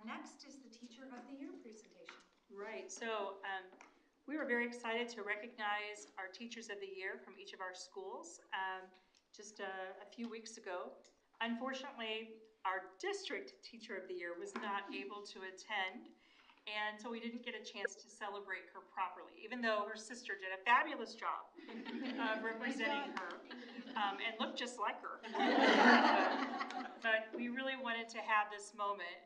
Next is the Teacher of the Year presentation. Right, so we were very excited to recognize our Teachers of the Year from each of our schools just a few weeks ago. Unfortunately, our district Teacher of the Year was not able to attend, and so we didn't get a chance to celebrate her properly, even though her sister did a fabulous job of representing her and looked just like her. But we really wanted to have this moment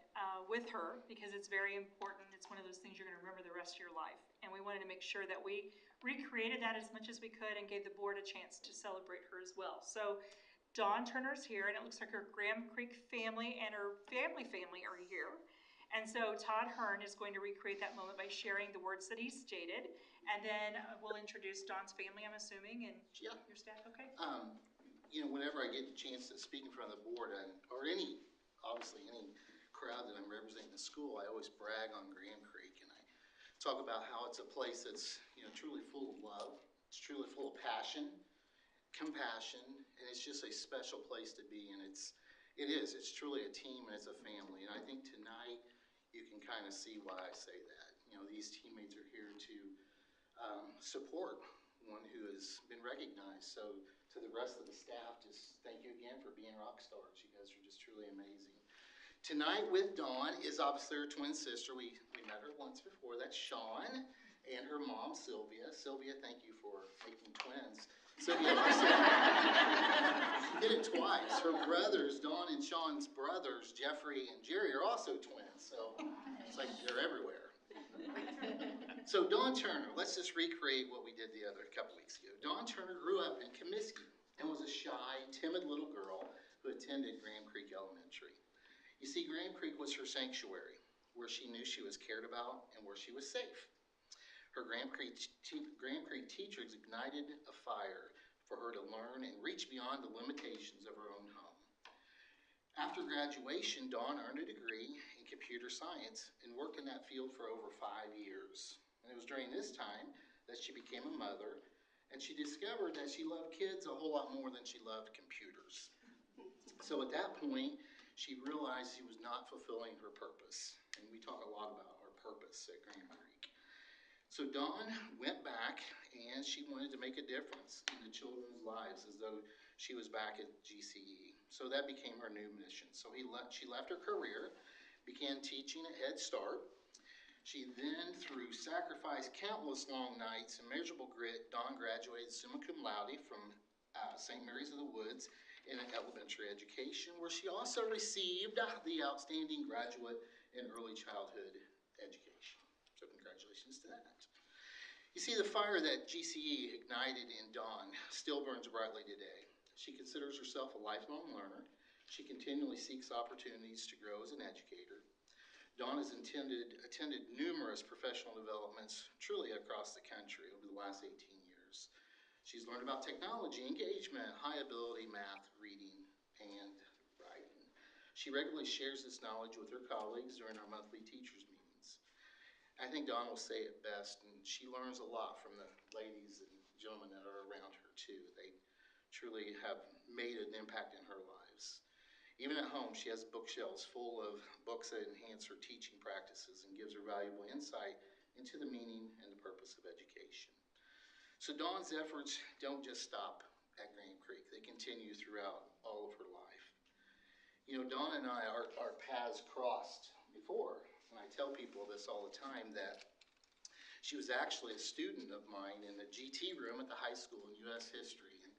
with her because it's very important. It's one of those things you're going to remember the rest of your life. And we wanted to make sure that we recreated that as much as we could and gave the board a chance to celebrate her as well. So Dawn Turner's here, and it looks like her Graham Creek family and her family are here. And so Todd Hearn is going to recreate that moment by sharing the words that he stated. And then we'll introduce Dawn's family, I'm assuming, and your staff, okay? You know, whenever I get the chance to speak in front of the board, or obviously any crowd that I'm representing in the school, I always brag on Graham Creek, and I talk about how it's a place that's, you know, truly full of love. It's truly full of passion, compassion, and it's just a special place to be. And it's truly a team, and it's a family. And I think tonight you can kind of see why I say that. You know, these teammates are here to support one who has been recognized. So to the rest of the staff, just thank you again for being rock stars. You guys are just truly amazing. Tonight with Dawn is obviously her twin sister. We met her once before. That's Sean, and her mom, Sylvia. Sylvia, thank you for making twins. Sylvia also did it twice. Her brothers, Dawn and Sean's brothers, Jeffrey and Jerry, are also twins. So it's like they're everywhere. So Dawn Turner, let's just recreate what we did a couple weeks ago. Dawn Turner grew up in Comiskey and was a shy, timid little girl who attended Graham Creek Elementary. You see, Graham Creek was her sanctuary, where she knew she was cared about and where she was safe. Her Graham Creek teachers ignited a fire for her to learn and reach beyond the limitations of her own home. After graduation, Dawn earned a degree in computer science and worked in that field for over 5 years. And it was during this time that she became a mother, and she discovered that she loved kids a whole lot more than she loved computers. So at that point, she realized she was not fulfilling her purpose. And we talk a lot about our purpose at Graham Creek. So Dawn went back, and she wanted to make a difference in the children's lives as though she was back at GCE. So that became her new mission. So she left her career, began teaching at Head Start. She then, through sacrifice, countless long nights, and measurable grit, Dawn graduated summa cum laude from St. Mary's of the Woods in elementary education, where she also received the Outstanding Graduate in Early Childhood Education. So congratulations to that. You see, the fire that GCE ignited in Dawn still burns brightly today. She considers herself a lifelong learner. She continually seeks opportunities to grow as an educator. Dawn has attended numerous professional developments truly across the country over the last 18 years. She's learned about technology, engagement, high ability, math, reading, and writing. She regularly shares this knowledge with her colleagues during our monthly teachers meetings. I think Dawn will say it best, and she learns a lot from the ladies and gentlemen that are around her too. They truly have made an impact in her lives. Even at home, she has bookshelves full of books that enhance her teaching practices and gives her valuable insight into the meaning and the purpose of education. So Dawn's efforts don't just stop at Graham Creek. They continue throughout all of her life. You know, Dawn and I, our paths crossed before, and I tell people this all the time, that she was actually a student of mine in the GT room at the high school in U.S. history. And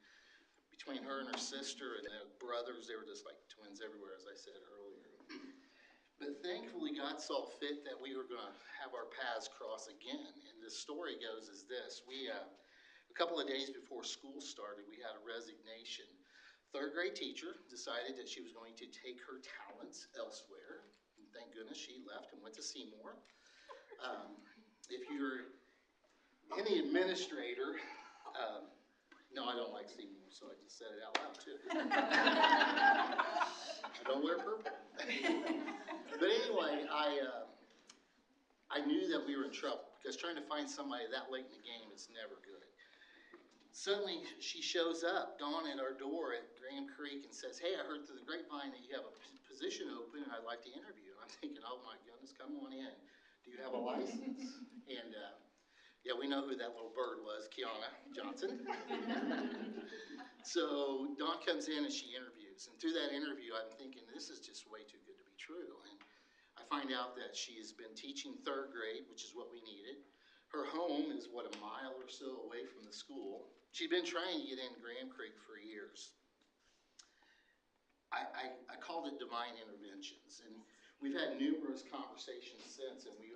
between her and her sister and their brothers, they were just like twins everywhere, as I said earlier. But thankfully, God saw fit that we were going to have our paths cross again. And the story goes as this. A couple of days before school started, we had a resignation. Third grade teacher decided that she was going to take her talents elsewhere. And thank goodness she left and went to Seymour. If you're any administrator, no, I don't like Seymour, so I just said it out loud too. I don't wear purple. But anyway, I knew that we were in trouble because trying to find somebody that late in the game is never good. suddenly she shows up, Dawn, at our door at Graham Creek and says, "Hey, I heard through the grapevine that you have a position open and I'd like to interview." And I'm thinking, oh my goodness, come on in. Do you have a license? And yeah, we know who that little bird was, Kiana Johnson. So Dawn comes in and she interviews. And through that interview, I'm thinking, this is just way too good to be true. And I find out that she has been teaching 3rd grade, which is what we needed. Her home is, what, a mile or so away from the school. She'd been trying to get in Graham Creek for years. I called it divine interventions, and we've had numerous conversations since, and we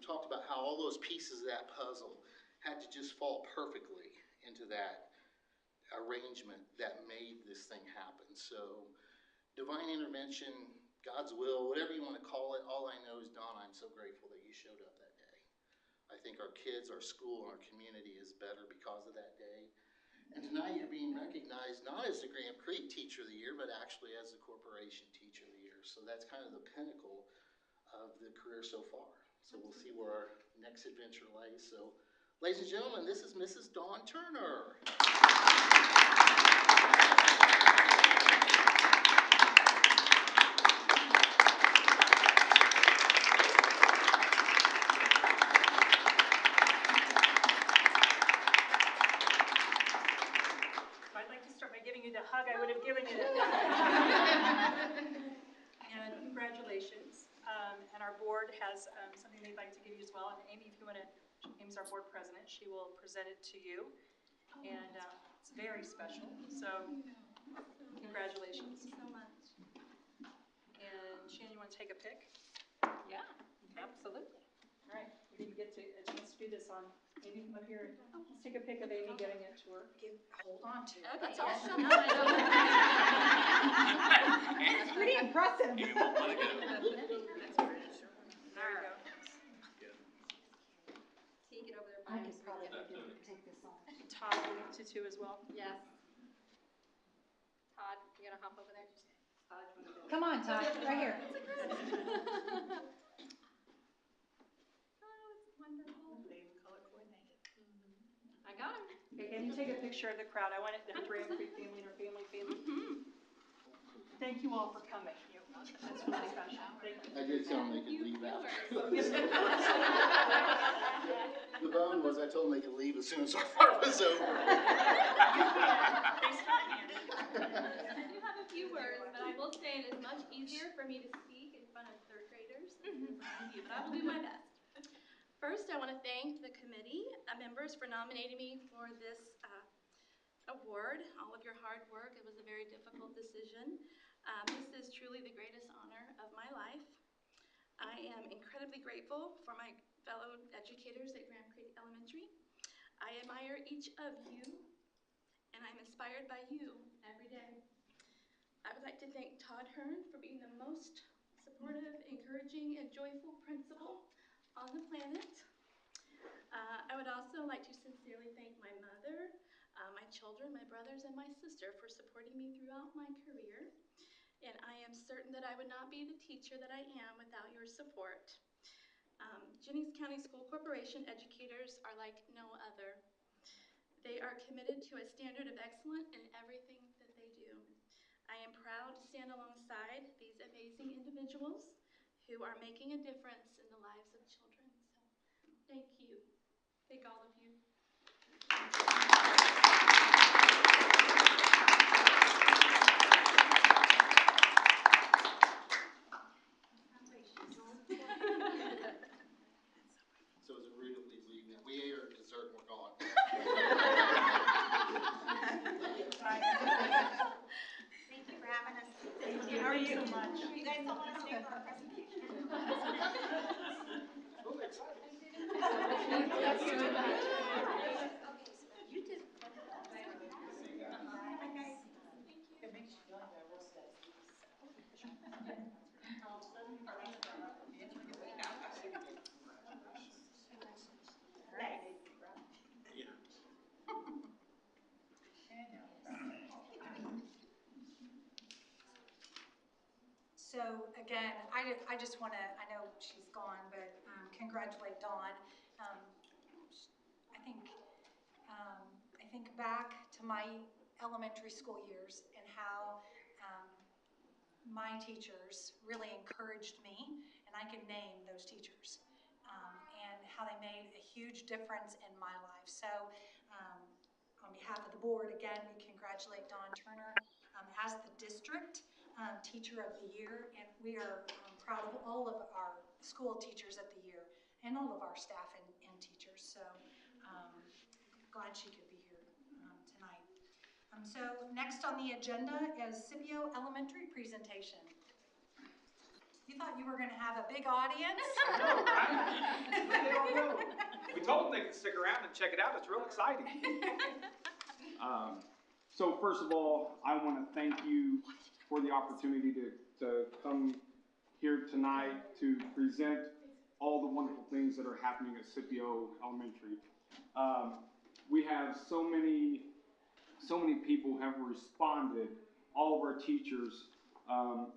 talked about how all those pieces of that puzzle had to just fall perfectly into that arrangement that made this thing happen. So divine intervention, God's will, whatever you want to call it, all I know is, Dawn, I'm so grateful that you showed up that day. I think our kids, our school, and our community is better because of that day. And tonight you're being recognized not as the Graham Creek Teacher of the Year, but actually as the Corporation Teacher of the Year. So that's kind of the pinnacle of the career so far. So we'll see where our next adventure lays. So, ladies and gentlemen, this is Mrs. Dawn Turner. Hug I would have given you. And congratulations. And our board has something they'd like to give you as well. And Amy, if you want to, Amy's our board president. She will present it to you. And it's very special. So congratulations. Thank you so much. And Shannon, you want to take a pic? Yeah, absolutely. All right. We didn't get to a chance to do this on Amy. Come up here. Let's take a pic of Amy giving it to her. Hold on to it. Okay, That's all. no, I don't. It's pretty impressive. Amy won't let it go. There you go. Take it over there. I could probably take this on. Todd, you want to too as well? Yes. Todd, you gonna hop over there? Todd, you wanna go? Come on, Todd, right here. Oh, it's wonderful. They've color coordinated. I got him. Okay, can you take a picture of the crowd? I want it, the Graham Creek family and our family. Thank you all for coming. That's really special. Thank you. I did tell them they could leave after. The bone was, I told them they could leave as soon as our part was over. They stopped me. I do have a few words, but I will say it is much easier for me to speak in front of 3rd graders than in front of you, but I will do my best. First, I want to thank the committee members for nominating me for this award, all of your hard work. It was a very difficult decision. This is truly the greatest honor of my life. I am incredibly grateful for my fellow educators at Graham Creek Elementary. I admire each of you, and I'm inspired by you every day. I would like to thank Todd Hearn for being the most supportive, encouraging, and joyful principal on the planet. I would also like to sincerely thank my mother, my children, my brothers, and my sister for supporting me throughout my career. And I am certain that I would not be the teacher that I am without your support. Jennings County School Corporation educators are like no other. They are committed to a standard of excellence in everything that they do. I am proud to stand alongside these amazing individuals who are making a difference in the lives of children. So, thank you. Thank all of you. So is it rude to leave now? We ate our dessert and we're gone. Thank you for having us. Thank you. How are you? So much. You guys don't want to stay for our presentation? Oh, excited. You did. So again, I just want to, I know she's gone, but congratulate Dawn. I think back to my elementary school years and how my teachers really encouraged me, and I can name those teachers, and how they made a huge difference in my life. So on behalf of the board, again, we congratulate Dawn Turner as the district Teacher of the Year, and we are proud of all of our school teachers of the year and all of our staff and teachers. So glad she could be here tonight. So next on the agenda is Scipio Elementary presentation. You thought you were going to have a big audience? I know, right? They don't know. We told them they could stick around and check it out. It's real exciting. So first of all, I want to thank you for the opportunity to come here tonight to present all the wonderful things that are happening at Scipio Elementary. We have so many people have responded, all of our teachers,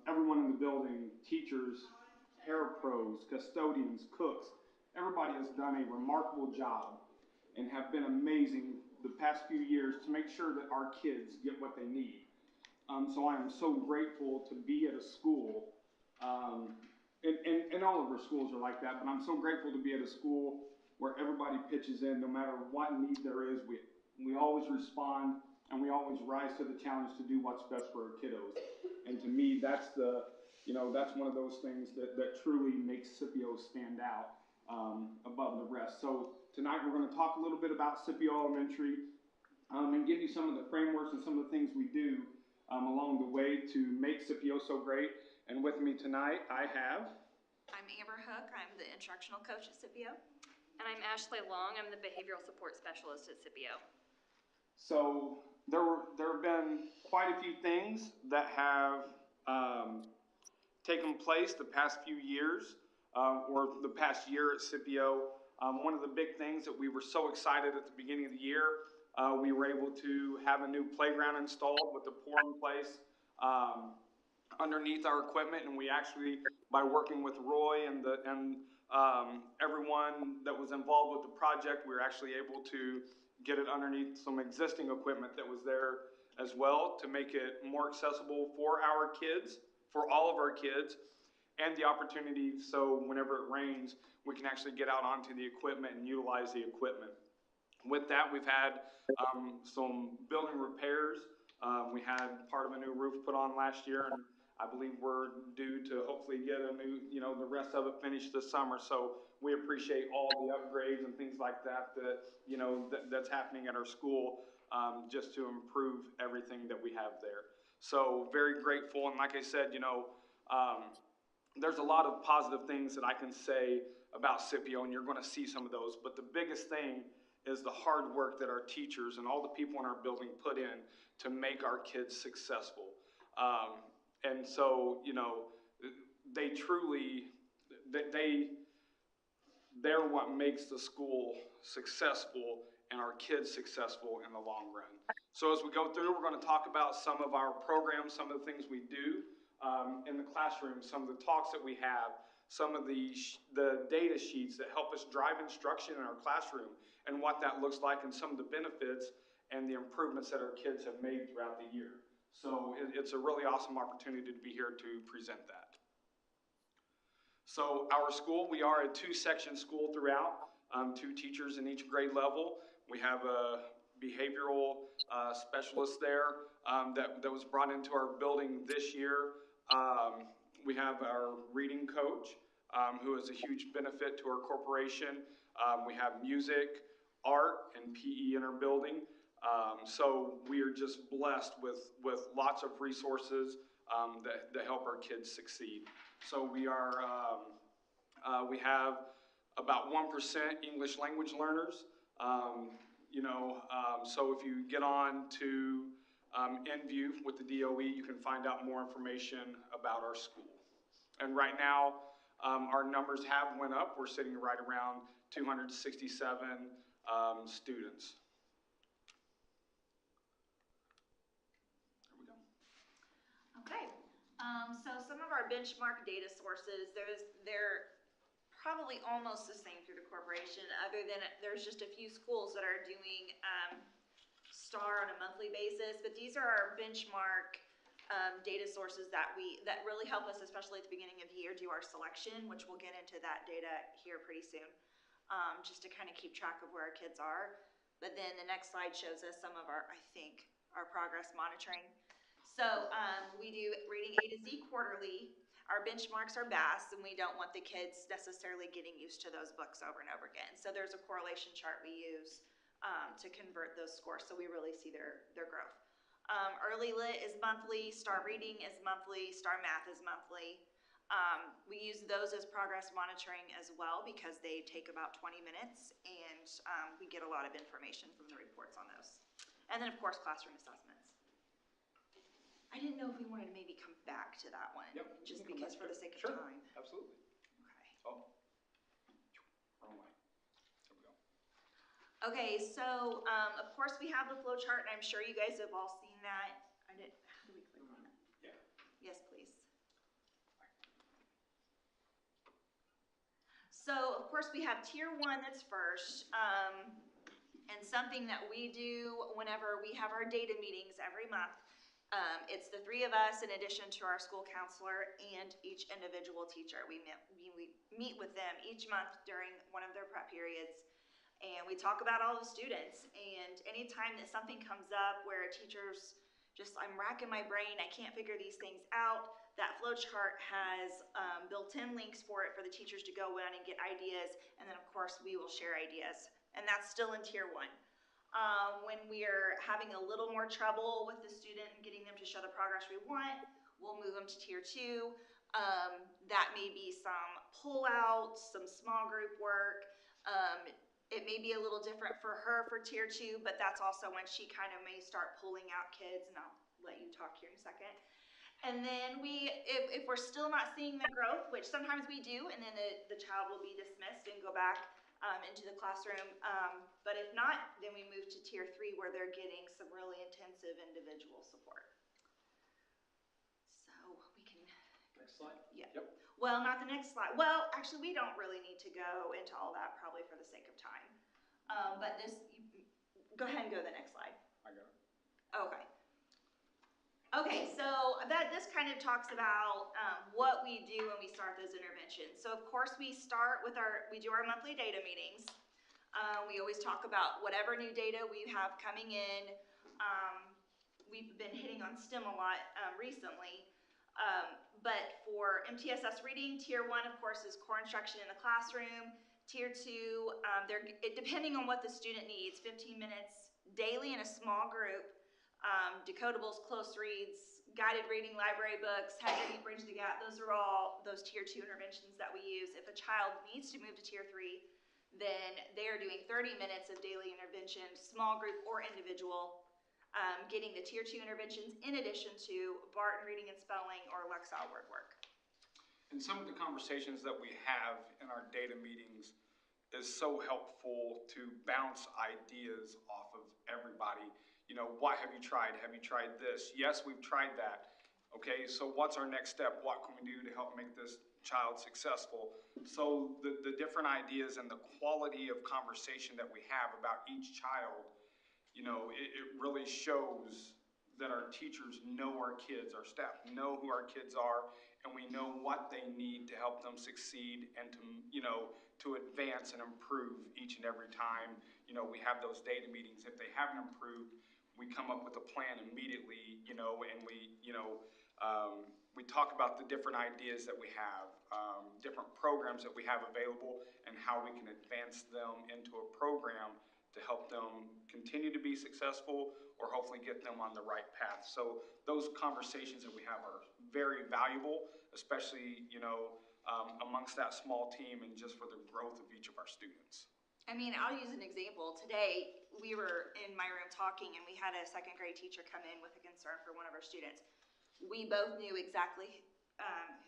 everyone in the building, teachers, hair pros, custodians, cooks, everybody has done a remarkable job and have been amazing the past few years to make sure that our kids get what they need. So I am so grateful to be at a school, and all of our schools are like that, but I'm so grateful to be at a school where everybody pitches in no matter what need there is. We always respond, and we always rise to the challenge to do what's best for our kiddos. And to me, that's that's one of those things that truly makes Scipio stand out above the rest. So tonight we're going to talk a little bit about Scipio Elementary and give you some of the frameworks and some of the things we do along the way to make Scipio so great. And with me tonight, I have... I'm Amber Hook. I'm the instructional coach at Scipio. And I'm Ashley Long. I'm the behavioral support specialist at Scipio. So there have been quite a few things that have taken place the past few years or the past year at Scipio. One of the big things that we were so excited at the beginning of the year, we were able to have a new playground installed with the pour-in place underneath our equipment, and we actually, by working with Roy and everyone that was involved with the project, we were actually able to get it underneath some existing equipment that was there as well to make it more accessible for our kids, for all of our kids, and the opportunity so whenever it rains, we can actually get out onto the equipment and utilize the equipment. With that, we've had some building repairs. We had part of a new roof put on last year, and I believe we're due to hopefully get a new, the rest of it finished this summer. So we appreciate all the upgrades and things like that that's happening at our school just to improve everything that we have there. So very grateful, and like I said, there's a lot of positive things that I can say about Scipio, and you're going to see some of those. But the biggest thing is the hard work that our teachers and all the people in our building put in to make our kids successful. And so, they truly, they're what makes the school successful and our kids successful in the long run. So as we go through, we're going to talk about some of our programs, some of the things we do in the classroom, some of the talks that we have, some of the data sheets that help us drive instruction in our classroom and what that looks like, and some of the benefits and the improvements that our kids have made throughout the year. So it's a really awesome opportunity to be here to present that. So our school, we are a two-section school throughout, 2 teachers in each grade level. We have a behavioral specialist there that was brought into our building this year. We have our reading coach, who is a huge benefit to our corporation. We have music, art, and PE in our building. So we are just blessed with lots of resources that help our kids succeed. So we have about 1% English language learners. So if you get on to InView with the DOE, you can find out more information about our school. And right now, our numbers have went up. We're sitting right around 267 students. There we go. Okay. So some of our benchmark data sources, they're probably almost the same through the corporation, other than there's just a few schools that are doing star on a monthly basis, but these are our benchmark data sources that really help us, especially at the beginning of the year, do our selection, which we'll get into that data here pretty soon, just to kind of keep track of where our kids are. But then the next slide shows us some of our progress monitoring. So we do reading A to Z quarterly. Our benchmarks are BAS, and we don't want the kids necessarily getting used to those books over and over again. So there's a correlation chart we use to convert those scores, so we really see their growth. Early Lit is monthly, Star Reading is monthly, Star Math is monthly. We use those as progress monitoring as well because they take about 20 minutes, and we get a lot of information from the reports on those. And then, of course, classroom assessments. I didn't know if we wanted to maybe come back to that one, just because for the sake of time. Absolutely. Okay. Oh, wrong way. There we go. Okay, so of course we have the flow chart, and I'm sure you guys have all seen that. How do we click on that? Yeah. Yes, please. So of course we have tier 1 that's first, and something that we do whenever we have our data meetings every month. It's the 3 of us in addition to our school counselor and each individual teacher. We meet with them each month during one of their prep periods, and we talk about all the students. And anytime that something comes up where a teacher's just, I'm racking my brain, I can't figure these things out, that flow chart has built-in links for it for the teachers to go in and get ideas, and then of course we will share ideas, and that's still in tier 1. When we're having a little more trouble with the student and getting them to show the progress we want, we'll move them to tier 2. That may be some pull-outs, some small group work. It may be a little different for her for tier 2, but that's also when she kind of may start pulling out kids, and I'll let you talk here in a second. And then if we're still not seeing the growth, which sometimes we do, and then the child will be dismissed and go back into the classroom. But if not, then we move to tier 3 where they're getting some really intensive individual support. So we can... Next slide. Yeah. Yep. Well, not the next slide. Well, actually, we don't really need to go into all that probably for the sake of time. But go ahead and go to the next slide. I got it. Okay. Okay, so this kind of talks about what we do when we start those interventions. So of course we start with we do our monthly data meetings. We always talk about whatever new data we have coming in. We've been hitting on STEM a lot recently. But for MTSS reading, tier 1 of course is core instruction in the classroom. Tier 2, depending on what the student needs, 15 minutes daily in a small group. Decodables, close reads, guided reading, library books, head reading, bridge the gap, those are all those tier 2 interventions that we use. If a child needs to move to tier 3, then they are doing 30 minutes of daily intervention, small group or individual, getting the tier 2 interventions in addition to Barton reading and spelling or Lexile word work. And some of the conversations that we have in our data meetings is so helpful to bounce ideas off of everybody. You know, what have you tried? Have you tried this? Yes, we've tried that. Okay, so what's our next step? What can we do to help make this child successful? So the different ideas and the quality of conversation that we have about each child, you know, it really shows that our teachers know our kids, our staff know who our kids are, and we know what they need to help them succeed and to, you know, to advance and improve each and every time, you know, we have those data meetings. If they haven't improved, we come up with a plan immediately, you know, and we, you know, we talk about the different ideas that we have, different programs that we have available, and how we can advance them into a program to help them continue to be successful or hopefully get them on the right path. So those conversations that we have are very valuable, especially, you know, amongst that small team and just for the growth of each of our students. I mean, I'll use an example. Today, we were in my room talking, and we had a second grade teacher come in with a concern for one of our students. We both knew exactly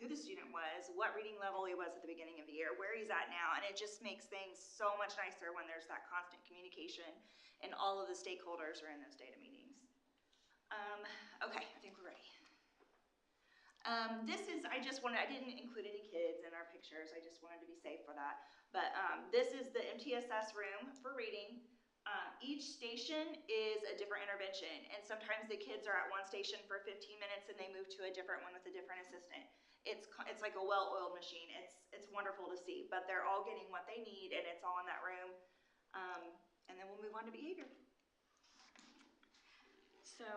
who the student was, what reading level he was at the beginning of the year, where he's at now, and it just makes things so much nicer when there's that constant communication and all of the stakeholders are in those data meetings. Okay, I think we're ready. This is, I didn't include any kids in our pictures, I just wanted to be safe for that. But this is the MTSS room for reading. Each station is a different intervention, and sometimes the kids are at one station for 15 minutes and they move to a different one with a different assistant. It's like a well-oiled machine. It's wonderful to see, but they're all getting what they need, and it's all in that room. And then we'll move on to behavior. So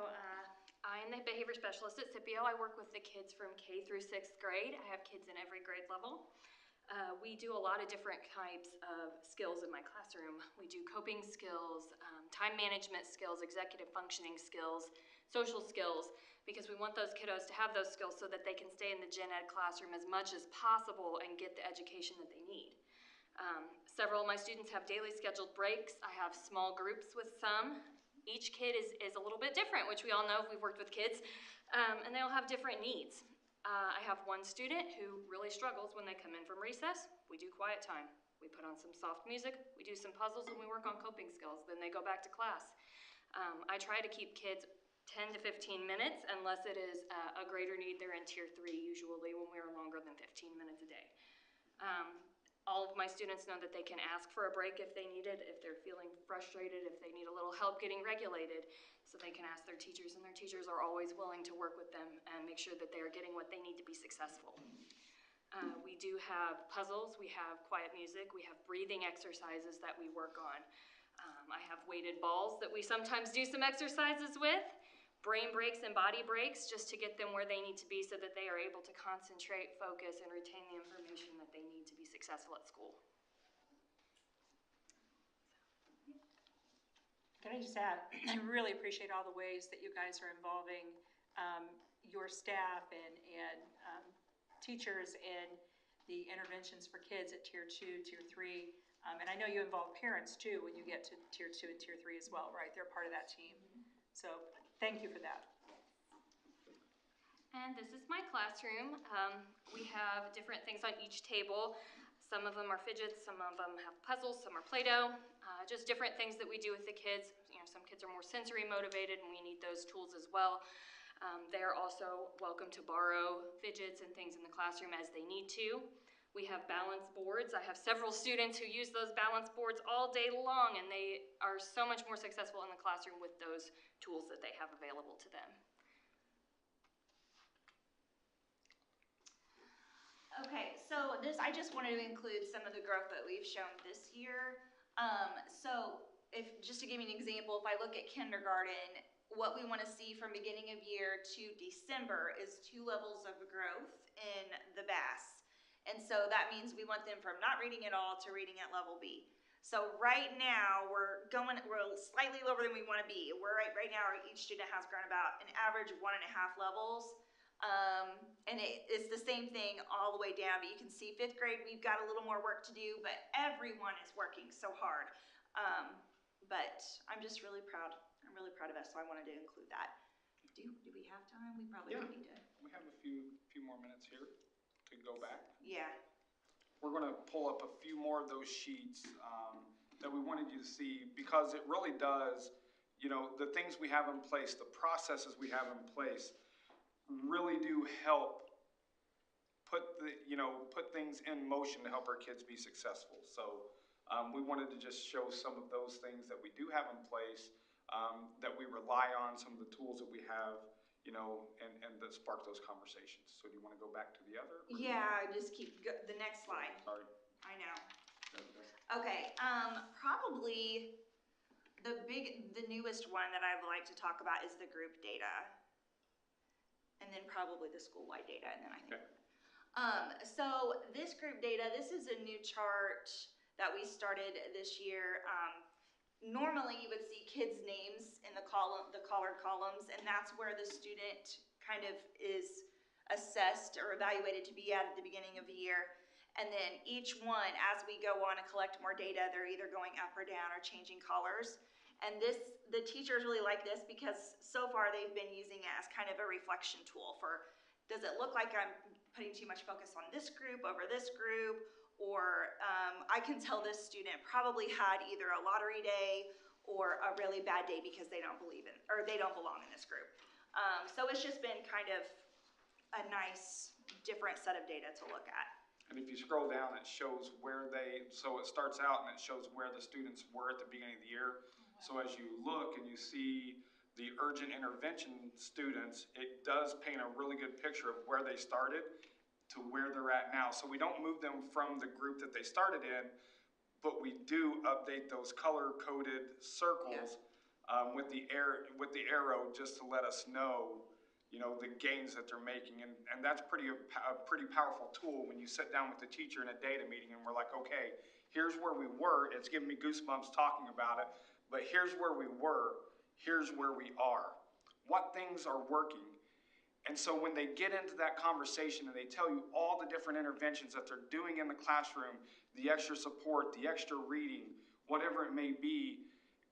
I am the behavior specialist at Scipio. I work with the kids from K through 6th grade. I have kids in every grade level. We do a lot of different types of skills in my classroom. We do coping skills, time management skills, executive functioning skills, social skills, because we want those kiddos to have those skills so that they can stay in the gen ed classroom as much as possible and get the education that they need. Several of my students have daily scheduled breaks. I have small groups with some. Each kid is a little bit different, which we all know if we've worked with kids, and they all have different needs. I have one student who really struggles when they come in from recess. We do quiet time. We put on some soft music, we do some puzzles, and we work on coping skills. Then they go back to class. I try to keep kids 10 to 15 minutes unless it is a greater need. They're in tier 3 usually when we're longer than 15 minutes a day. All of my students know that they can ask for a break if they need it, if they're feeling frustrated, if they need a little help getting regulated, so they can ask their teachers, and their teachers are always willing to work with them and make sure that they are getting what they need to be successful. We do have puzzles, we have quiet music, we have breathing exercises that we work on. I have weighted balls that we sometimes do some exercises with, brain breaks and body breaks, just to get them where they need to be so that they are able to concentrate, focus, and retain the information that they need to be successful at school. Can I just add, I really appreciate all the ways that you guys are involving your staff and teachers in the interventions for kids at tier 2, tier 3. And I know you involve parents too when you get to tier 2 and tier 3 as well, right? They're part of that team. So thank you for that. And this is my classroom. We have different things on each table. Some of them are fidgets, some of them have puzzles, some are Play-Doh, just different things that we do with the kids. You know, some kids are more sensory motivated and we need those tools as well. They're also welcome to borrow fidgets and things in the classroom as they need to. We have balance boards. I have several students who use those balance boards all day long, and they are so much more successful in the classroom with those tools that they have available to them. Okay, so I just wanted to include some of the growth that we've shown this year. So just to give you an example, if I look at kindergarten, what we want to see from beginning of year to December is 2 levels of growth in the BAS. And so that means we want them from not reading at all to reading at level B. So right now, we're slightly lower than we want to be. Right now, each student has grown about an average of 1.5 levels. And it's the same thing all the way down, but you can see 5th grade, we've got a little more work to do, but everyone is working so hard. But I'm just really proud. I'm really proud of us, so I wanted to include that. Do we have time? We probably don't need to. We have a few more minutes here to go back. Yeah. We're going to pull up a few more of those sheets that we wanted you to see, because it really does, you know, the things we have in place, the processes we have in place really do help put things in motion to help our kids be successful. So we wanted to just show some of those things that we do have in place, that we rely on, some of the tools that we have, you know, and that spark those conversations. So do you want to go back to the other? Yeah, just keep the next slide. Sorry. I know. Okay, probably the newest one that I'd like to talk about is the group data. And then probably the school-wide data, and then I think. Okay. So this group data, this is a new chart that we started this year. Normally you would see kids' names in the collared columns, and that's where the student kind of is assessed or evaluated to be at the beginning of the year. And then each one, as we go on and collect more data, they're either going up or down or changing colors. And the teachers really like this because so far they've been using it as kind of a reflection tool for, does it look like I'm putting too much focus on this group over this group? Or I can tell this student probably had either a lottery day or a really bad day because they don't belong in this group. So it's just been kind of a nice, different set of data to look at. And if you scroll down, it shows so it starts out and it shows where the students were at the beginning of the year. So as you look and you see the urgent intervention students, it does paint a really good picture of where they started to where they're at now. So we don't move them from the group that they started in, but we do update those color-coded circles with the arrow just to let us know, the gains that they're making. And that's a pretty powerful tool when you sit down with the teacher in a data meeting and we're like, okay, here's where we were. It's giving me goosebumps talking about it, but here's where we were. Here's where we are. What things are working? And so when they get into that conversation and they tell you all the different interventions that they're doing in the classroom, the extra support, the extra reading, whatever it may be,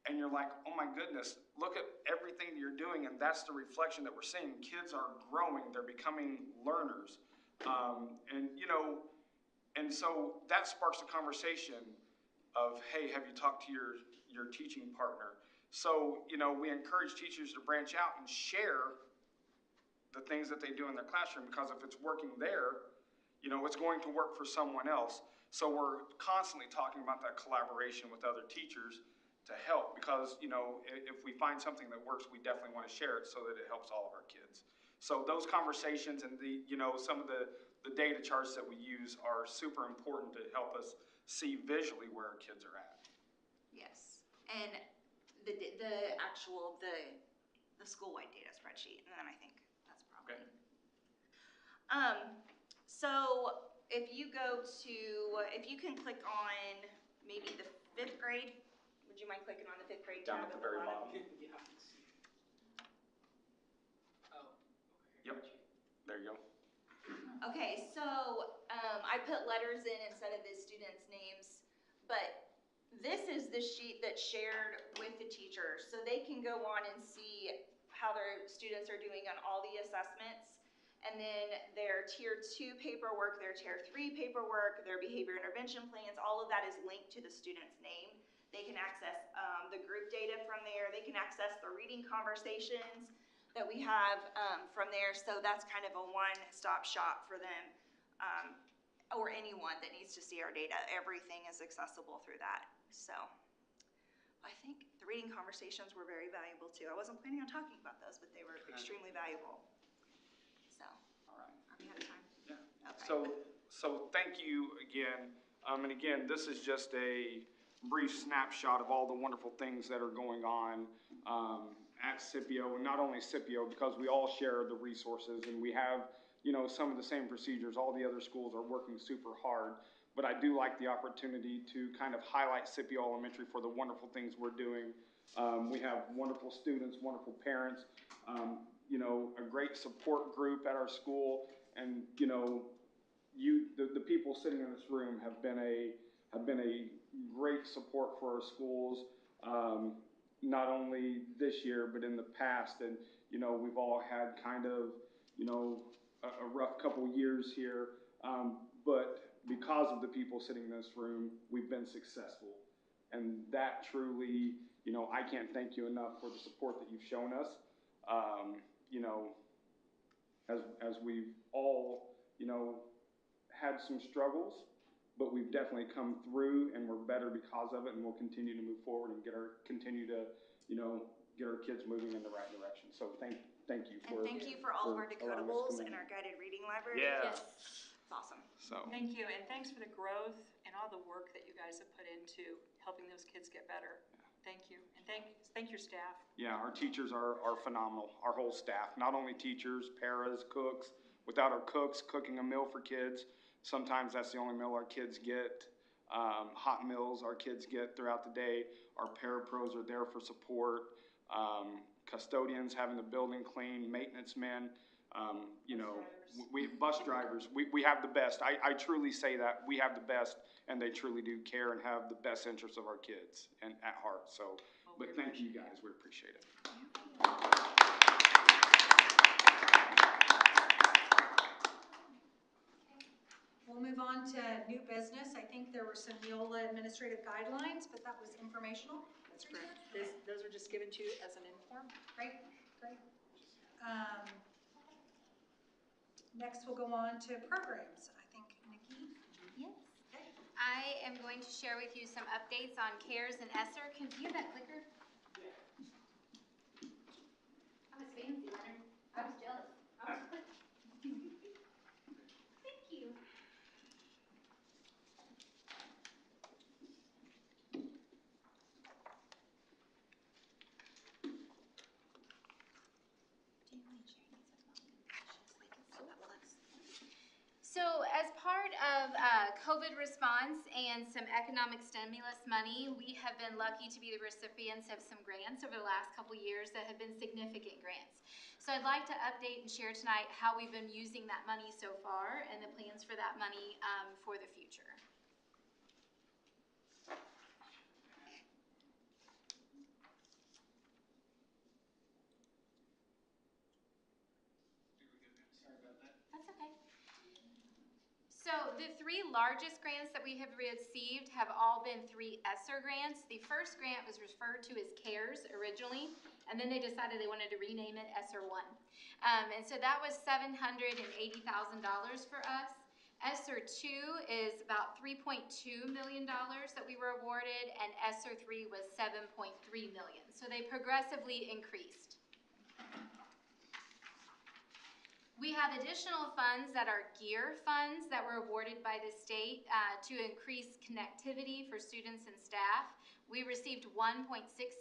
and you're like, oh my goodness, look at everything that you're doing, and that's the reflection that we're seeing. Kids are growing, they're becoming learners. And so that sparks a conversation of, hey, have you talked to your teaching partner? So, we encourage teachers to branch out and share the things that they do in their classroom, because if it's working there, it's going to work for someone else. So we're constantly talking about that collaboration with other teachers to help, because, if we find something that works, we definitely want to share it so that it helps all of our kids. So those conversations and some of the data charts that we use are super important to help us see visually where our kids are at. Yes, and the school-wide data spreadsheet, and then I think that's probably. Okay. So if you can click on maybe the 5th grade, would you mind clicking on the 5th grade tab Down at the very bottom. Yeah. Oh, okay. Yep. There you go. Okay, so I put letters in instead of the students' names, but this is the sheet that's shared with the teachers, so they can go on and see how their students are doing on all the assessments, and then their Tier 2 paperwork, their Tier 3 paperwork, their behavior intervention plans, all of that is linked to the student's name. They can access the group data from there. They can access the reading conversations that we have from there, so that's kind of a one-stop shop for them, or anyone that needs to see our data. Everything is accessible through that. So I think the reading conversations were very valuable too. I wasn't planning on talking about those, but they were extremely valuable. So, all right. Are we out of time? Yeah. Okay. So thank you again. And again, this is just a brief snapshot of all the wonderful things that are going on at Scipio, and not only Scipio, because we all share the resources and we have, some of the same procedures. All the other schools are working super hard, but I do like the opportunity to kind of highlight Scipio Elementary for the wonderful things we're doing. We have wonderful students, wonderful parents, a great support group at our school, and the people sitting in this room have been a great support for our schools, not only this year but in the past. And we've all had kind of a rough couple years here, but because of the people sitting in this room, we've been successful, and that truly, I can't thank you enough for the support that you've shown us. As we've all had some struggles, but we've definitely come through, and we're better because of it, and we'll continue to move forward and continue to get our kids moving in the right direction. So thank you for all of our decodables and our guided reading library. Yeah. Yes. It's awesome. So Thank you, and thanks for the growth and all the work that you guys have put into helping those kids get better. Thank you, and thank your staff. yeah, our teachers are phenomenal. Our whole staff, not only teachers, paras, cooks. Without our cooks cooking a meal for kids, sometimes that's the only meal our kids get. Hot meals our kids get throughout the day. Our parapros are there for support. Custodians having the building clean, maintenance men, bus drivers. We have the best. I truly say that. We have the best, and they truly do care and have the best interests of our kids and at heart. So, but thank you guys. We appreciate it. We'll move on to new business. I think there were some Neola administrative guidelines, but that was informational. That's correct. Those are just given to you as an inform. Great. Next, we'll go on to programs. I think, Nikki? Yes. am going to share with you some updates on CARES and ESSER. Can you have that clicker? I was fancy, Leonard. I was jealous. I was quick. Thank you. So as part of COVID response and some economic stimulus money, we have been lucky to be the recipients of some grants over the last couple years that have been significant grants. So I'd like to update and share tonight how we've been using that money so far and the plans for that money for the future. That's okay. So the three largest grants that we have received have all been 3 ESSER grants. The first grant was referred to as CARES originally, and then they decided they wanted to rename it ESSER 1. And so that was $780,000 for us. ESSER 2 is about $3.2 million that we were awarded, and ESSER 3 was $7.3 million. So they progressively increased. We have additional funds that are GEAR funds that were awarded by the state to increase connectivity for students and staff. We received $1.6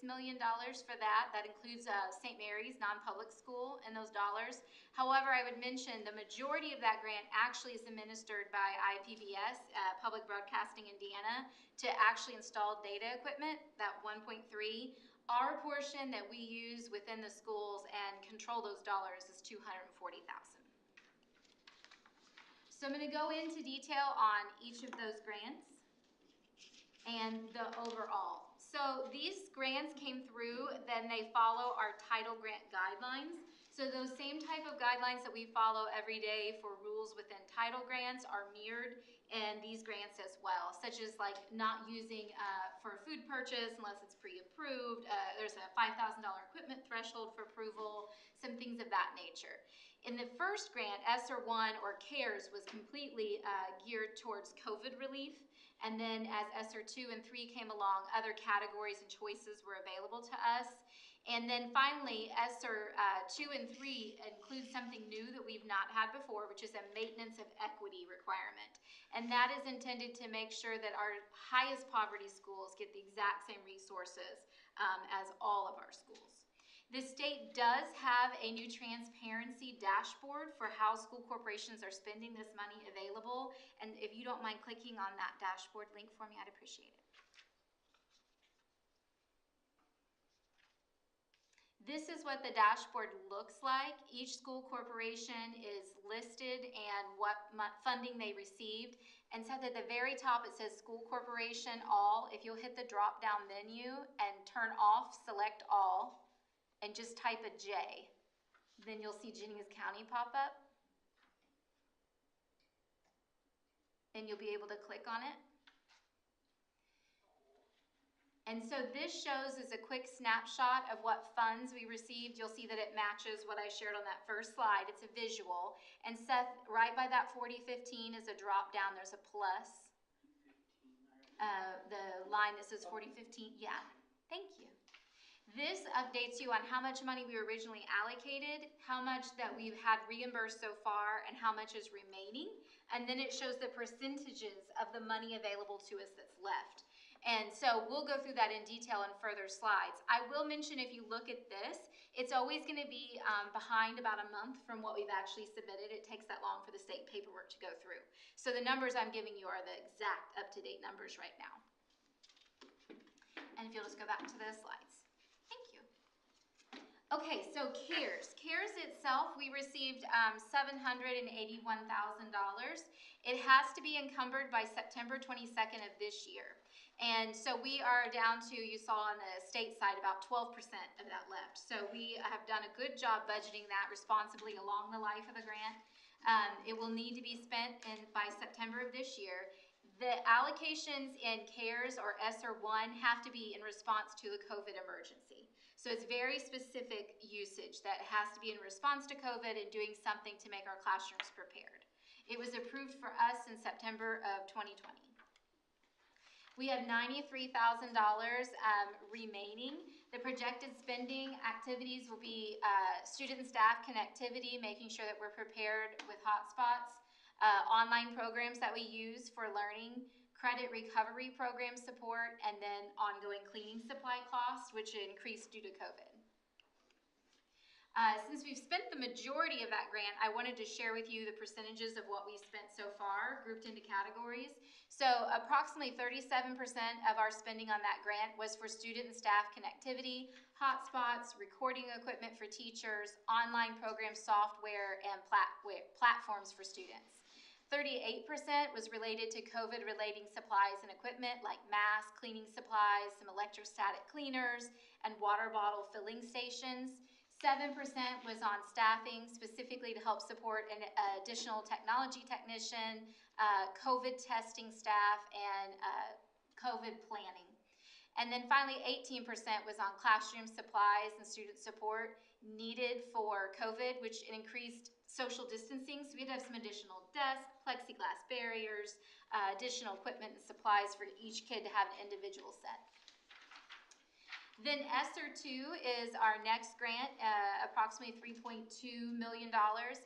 million for that. That includes St. Mary's non-public school and those dollars. However, I would mention the majority of that grant actually is administered by IPBS, Public Broadcasting Indiana, to actually install data equipment, that 1.3. Our portion that we use within the schools and control those dollars is $240,000. So I'm going to go into detail on each of those grants and the overall. So these grants came through, then they follow our title grant guidelines. So those same type of guidelines that we follow every day for rules within title grants are mirrored in these grants as well, such as like not using for food purchase unless it's pre-approved. There's a $5,000 equipment threshold for approval, some things of that nature. In the first grant, ESSER 1 or CARES was completely geared towards COVID relief. And then as ESSER 2 and 3 came along, other categories and choices were available to us. And then finally, ESSER 2 and 3 include something new that we've not had before, which is a maintenance of equity requirement. And that is intended to make sure that our highest poverty schools get the exact same resources as all of our schools. The state does have a new transparency dashboard for how school corporations are spending this money available. And if you don't mind clicking on that dashboard link for me, I'd appreciate it. This is what the dashboard looks like. Each school corporation is listed and what funding they received. And so at the very top it says school corporation all. If you'll hit the drop down menu and turn off select all and just type a J, then you'll see Jennings County pop up. And you'll be able to click on it. And so this shows as a quick snapshot of what funds we received. You'll see that it matches what I shared on that first slide. It's a visual. And Seth, right by that 4015 is a drop down. There's a plus. The line that says 4015. Yeah, thank you. This updates you on how much money we originally allocated, how much that we've had reimbursed so far, and how much is remaining. And then it shows the percentages of the money available to us that's left. And so we'll go through that in detail in further slides. I will mention if you look at this, it's always going to be behind about a month from what we've actually submitted. It takes that long for the state paperwork to go through. So the numbers I'm giving you are the exact up-to-date numbers right now. And if you'll just go back to those slides. Thank you. Okay, so CARES. CARES itself, we received $781,000. It has to be encumbered by September 22nd of this year. And so we are down to, you saw on the state side, about 12% of that left. So we have done a good job budgeting that responsibly along the life of the grant. It will need to be spent by September of this year. The allocations in CARES or ESSER 1 have to be in response to the COVID emergency. So it's very specific usage that has to be in response to COVID and doing something to make our classrooms prepared. It was approved for us in September of 2020. We have $93,000 remaining. The projected spending activities will be student and staff connectivity, making sure that we're prepared with hotspots, online programs that we use for learning, credit recovery program support, and then ongoing cleaning supply costs, which increased due to COVID. Since we've spent the majority of that grant, I wanted to share with you the percentages of what we spent so far, grouped into categories. So approximately 37% of our spending on that grant was for student and staff connectivity, hotspots, recording equipment for teachers, online program software, and platforms for students. 38% was related to COVID-related supplies and equipment like masks, cleaning supplies, some electrostatic cleaners, and water bottle filling stations. 7% was on staffing, specifically to help support an additional technology technician, COVID testing staff, and COVID planning. And then finally, 18% was on classroom supplies and student support needed for COVID, which increased social distancing. So we had to have some additional desks, plexiglass barriers, additional equipment and supplies for each kid to have an individual set. Then ESSER 2 is our next grant, approximately $3.2 million.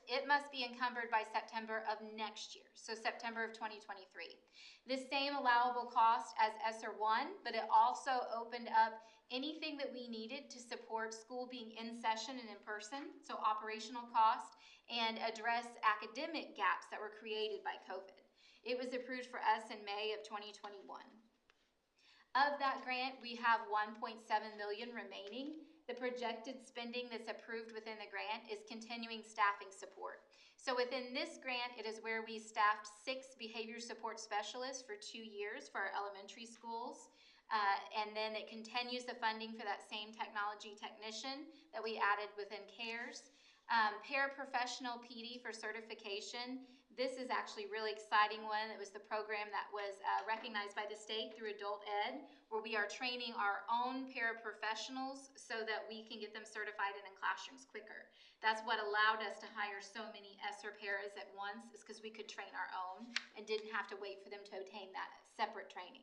It must be encumbered by September of next year, so September of 2023. The same allowable cost as ESSER 1, but it also opened up anything that we needed to support school being in session and in person, so operational cost, and address academic gaps that were created by COVID. It was approved for us in May of 2021. Of that grant, we have $1.7 million remaining. The projected spending that's approved within the grant is continuing staffing support. So within this grant, it is where we staffed 6 behavior support specialists for 2 years for our elementary schools. And then it continues the funding for that same technology technician that we added within CARES. Paraprofessional PD for certification. This is actually a really exciting one. It was the program that was recognized by the state through Adult Ed, where we are training our own paraprofessionals so that we can get them certified and in classrooms quicker. That's what allowed us to hire so many ESSER paras at once, is because we could train our own and didn't have to wait for them to obtain that separate training.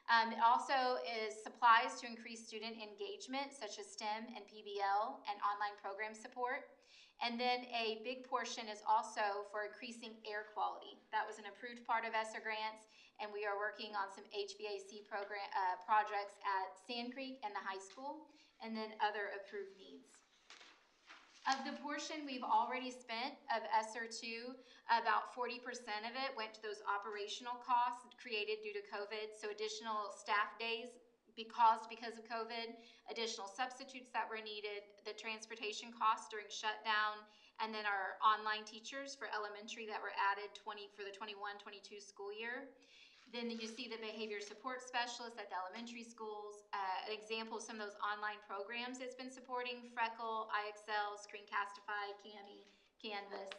It also is supplies to increase student engagement, such as STEM and PBL and online program support. And then a big portion is also for increasing air quality. That was an approved part of ESSER grants, and we are working on some HVAC projects at Sand Creek and the high school, and then other approved needs. Of the portion we've already spent of ESSER 2, about 40% of it went to those operational costs created due to COVID, so additional staff days because of COVID, additional substitutes that were needed, the transportation costs during shutdown, and then our online teachers for elementary that were added for the 21-22 school year. Then you see the behavior support specialists at the elementary schools. An example of some of those online programs it's been supporting: Freckle, IXL, Screencastify, Cami, Canvas.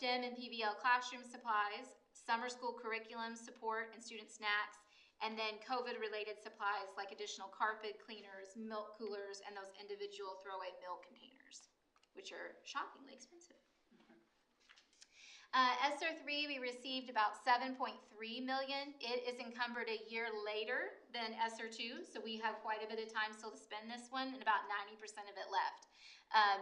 STEM and PBL classroom supplies, summer school curriculum support and student snacks, and then COVID-related supplies like additional carpet cleaners, milk coolers, and those individual throwaway milk containers, which are shockingly expensive. ESSER 3, we received about $7.3 million. It is encumbered a year later than ESSER 2, so we have quite a bit of time still to spend this one, and about 90% of it left.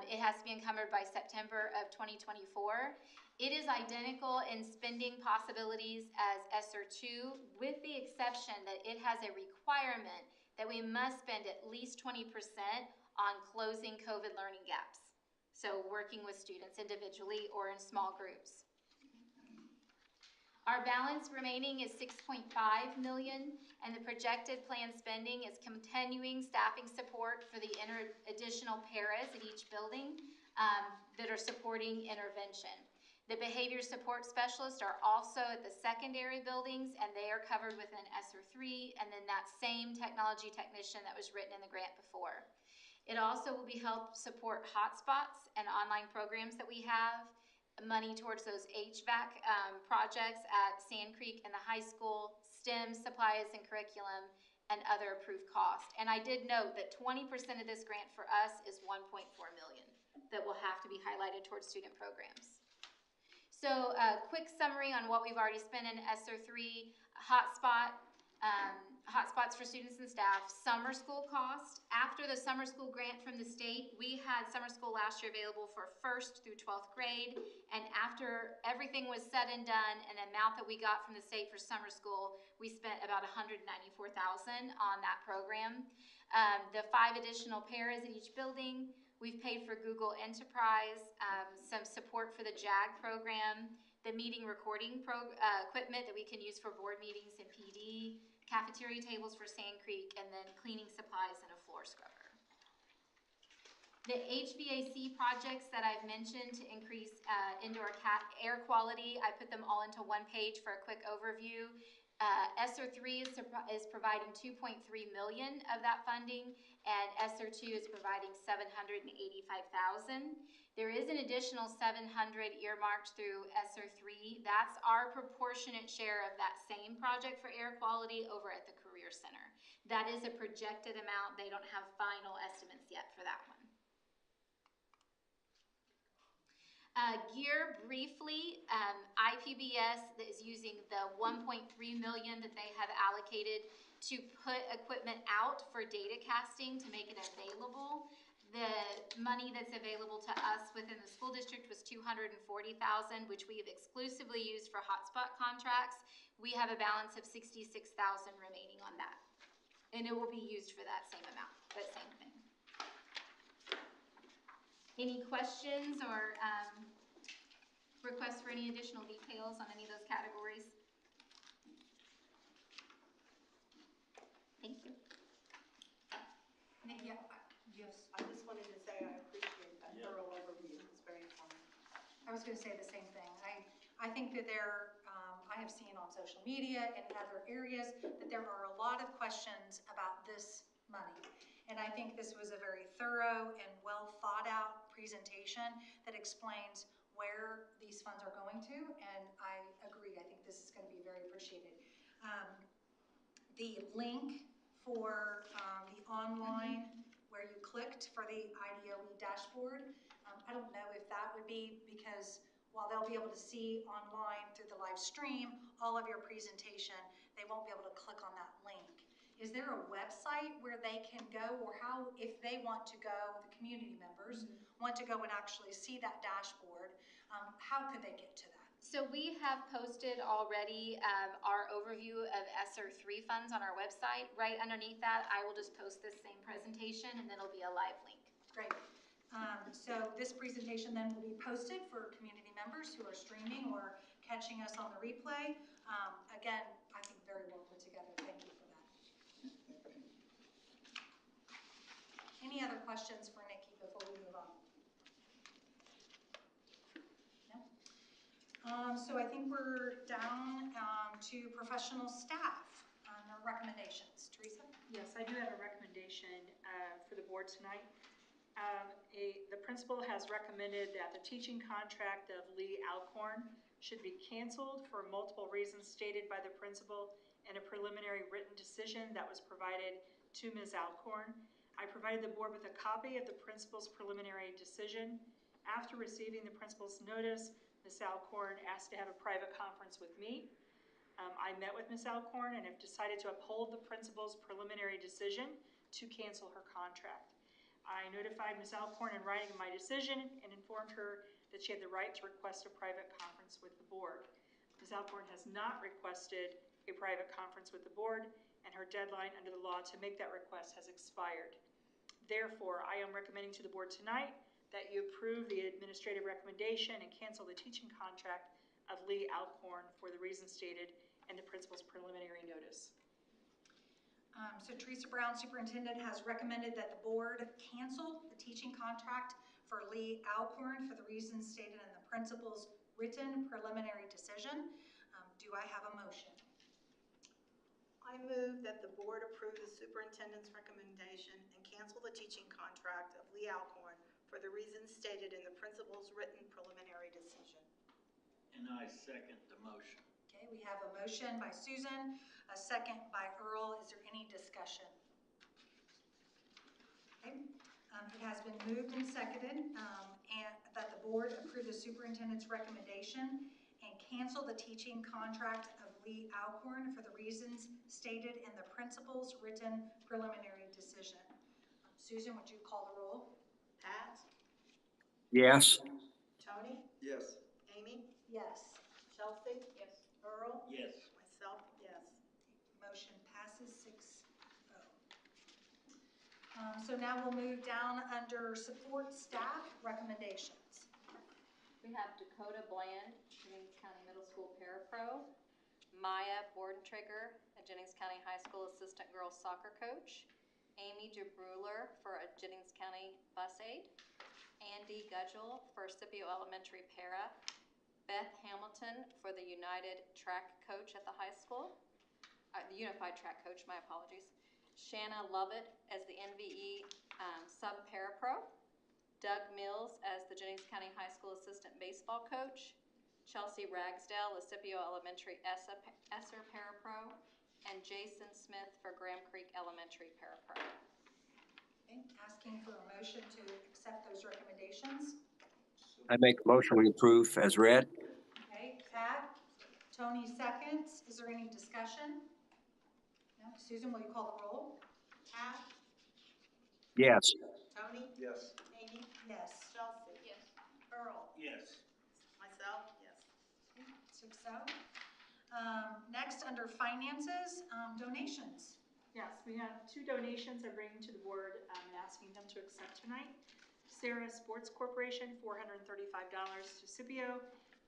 It has to be encumbered by September of 2024. It is identical in spending possibilities as ESSER 2, with the exception that it has a requirement that we must spend at least 20% on closing COVID learning gaps. So working with students individually or in small groups. Our balance remaining is $6.5 million, and the projected planned spending is continuing staffing support for the additional paras at each building that are supporting intervention. The behavior support specialists are also at the secondary buildings, and they are covered within ESSER 3, and then that same technology technician that was written in the grant before. It also will be help support hotspots and online programs that we have, money towards those HVAC projects at Sand Creek and the high school, STEM supplies and curriculum, and other approved costs. And I did note that 20% of this grant for us is $1.4 million that will have to be highlighted towards student programs. So a quick summary on what we've already spent in ESSER 3. Hotspot, hotspots for students and staff, summer school cost. After the summer school grant from the state, we had summer school last year available for 1st through 12th grade. And after everything was said and done, and the amount that we got from the state for summer school, we spent about $194,000 on that program. The 5 additional paras in each building. We've paid for Google Enterprise, some support for the JAG program, the meeting recording equipment that we can use for board meetings and PD, cafeteria tables for Sand Creek, and then cleaning supplies and a floor scrubber. The HVAC projects that I've mentioned to increase indoor air quality, I put them all into one page for a quick overview. ESSER 3 is providing $2.3 million of that funding, and ESSER 2 is providing $785,000. There is an additional $700 earmarked through ESSER 3. That's our proportionate share of that same project for air quality over at the Career Center. That is a projected amount. They don't have final estimates yet for that one. Gear, briefly, IPBS is using the $1.3 million that they have allocated to put equipment out for data casting to make it available. The money that's available to us within the school district was $240,000, which we have exclusively used for hotspot contracts. We have a balance of $66,000 remaining on that, and it will be used for that same amount, that same thing. Any questions or requests for any additional details on any of those categories? Thank you. Nikki, Yes, I just wanted to say I appreciate that thorough overview. It's very informative. I was going to say the same thing. I think that I have seen on social media and in other areas that there are a lot of questions about this money. And I think this was a very thorough and well thought out presentation that explains where these funds are going to, and I agree. I think this is going to be very appreciated. The link for the online where you clicked for the IDOE dashboard, I don't know if that would be because while they'll be able to see online through the live stream all of your presentation, they won't be able to click on that link. Is there a website where they can go, or how, if they want to go, the community members want to go and actually see that dashboard, how could they get to that? So we have posted already our overview of ESSER 3 funds on our website. Right underneath that, I will just post this same presentation, and then it'll be a live link. Great. So this presentation then will be posted for community members who are streaming or catching us on the replay. Again, I think very well put together. Thank you for that. Any other questions for Nikki before we move on? No? So I think we're down to professional staff on their recommendations. Teresa? Yes, I do have a recommendation for the board tonight. The principal has recommended that the teaching contract of Lee Alcorn should be canceled for multiple reasons stated by the principal in a preliminary written decision that was provided to Ms. Alcorn. I provided the board with a copy of the principal's preliminary decision. After receiving the principal's notice, Ms. Alcorn asked to have a private conference with me. I met with Ms. Alcorn and have decided to uphold the principal's preliminary decision to cancel her contract. I notified Ms. Alcorn in writing of my decision and informed her that she had the right to request a private conference with the board. Ms. Alcorn has not requested a private conference with the board, and her deadline under the law to make that request has expired. Therefore, I am recommending to the board tonight that you approve the administrative recommendation and cancel the teaching contract of Lee Alcorn for the reasons stated in the principal's preliminary notice. So Teresa Brown, superintendent, has recommended that the board cancel the teaching contract for Lee Alcorn for the reasons stated in the principal's written preliminary decision. Do I have a motion? I move that the board approve the superintendent's recommendation and cancel the teaching contract of Lee Alcorn for the reasons stated in the principal's written preliminary decision. And I second the motion. Okay, we have a motion by Susan, a second by Earl. Is there any discussion? Okay, it has been moved and seconded and that the board approve the superintendent's recommendation and cancel the teaching contract of Lee Alcorn for the reasons stated in the principal's written preliminary decision. Susan, would you call the roll? Pat? Yes. Tony? Yes. Amy? Yes. Chelsea? Yes. Earl? Yes. Myself, yes. Motion passes 6-0. So now we'll move down under support staff recommendations. We have Dakota Bland, Jennings County Middle School Parapro. Maya Bordentrigger, a Jennings County High School Assistant Girls Soccer Coach. Amy DeBruler for a Jennings County Bus Aide. Andy Gudgel for Scipio Elementary Para. Beth Hamilton for the United Track Coach at the high school. The Unified Track Coach, my apologies. Shanna Lovett as the NVE Sub-Parapro. Doug Mills as the Jennings County High School Assistant Baseball Coach. Chelsea Ragsdale, Scipio Elementary ESSER Parapro. And Jason Smith for Graham Creek Elementary Parapro. Okay, asking for a motion to accept those recommendations. I make a motion we approve as read. Okay, Pat, Tony seconds. Is there any discussion? No? Susan, will you call the roll? Pat? Yes. Tony? Yes. Amy? Yes. Chelsea? Yes. Earl? Yes. Myself, yes. 6-0. Next, under finances, donations. Yes, we have 2 donations I'm bringing to the board and asking them to accept tonight. Sarah Sports Corporation, $435 to Scipio,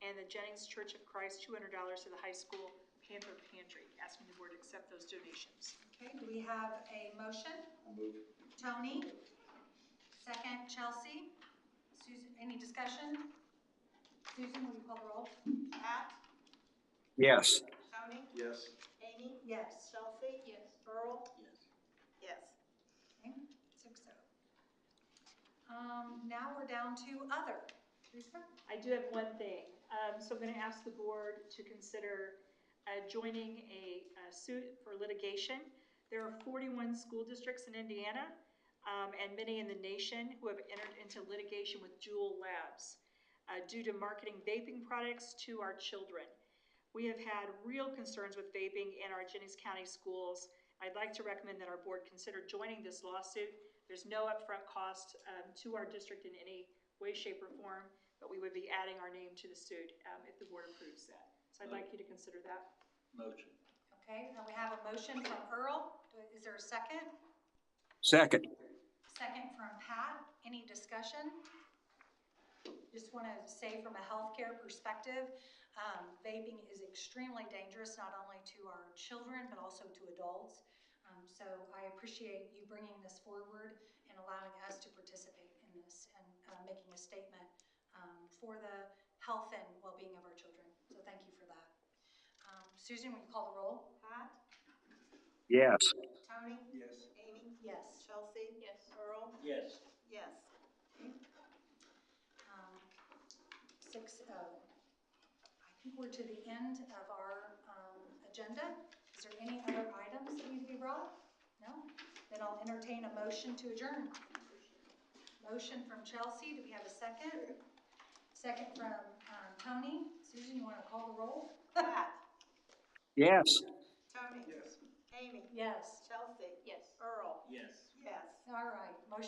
and the Jennings Church of Christ, $200 to the high school Panther Pantry. Asking the board to accept those donations. Okay, do we have a motion? I'll move. Tony? Second, Chelsea? Susan, any discussion? Susan, will you call the roll? Pat? Yes. Tony? Yes. Amy? Yes. Chelsea? Yes. Earl? Yes. Yes. Okay, 6-0. Now we're down to other. Teresa? I do have one thing. So I'm going to ask the board to consider joining a suit for litigation. There are 41 school districts in Indiana and many in the nation who have entered into litigation with Juul Labs due to marketing vaping products to our children. We have had real concerns with vaping in our Jennings County schools. I'd like to recommend that our board consider joining this lawsuit. There's no upfront cost to our district in any way, shape, or form, but we would be adding our name to the suit if the board approves that. So I'd like you to consider that. Motion. Okay, now we have a motion from Earl. Is there a second? Second. Second from Pat. Any discussion? Just want to say from a healthcare perspective, vaping is extremely dangerous, not only to our children, but also to adults. So I appreciate you bringing this forward and allowing us to participate in this and making a statement for the health and well-being of our children. So thank you for that. Susan, will you call the roll? Pat? Yes. Tony? Yes. Amy? Yes. Chelsea? Yes. Earl? Yes. Yes. 6-0. I think we're to the end of our agenda. Is there any other items that need to be brought? No? Then I'll entertain a motion to adjourn. Motion from Chelsea. Do we have a second? Second from Tony. Susan, you want to call the roll? Pat? Yes. Tony? Yes. Amy? Yes. Chelsea? Yes. Earl? Yes. Yes. All right. Motion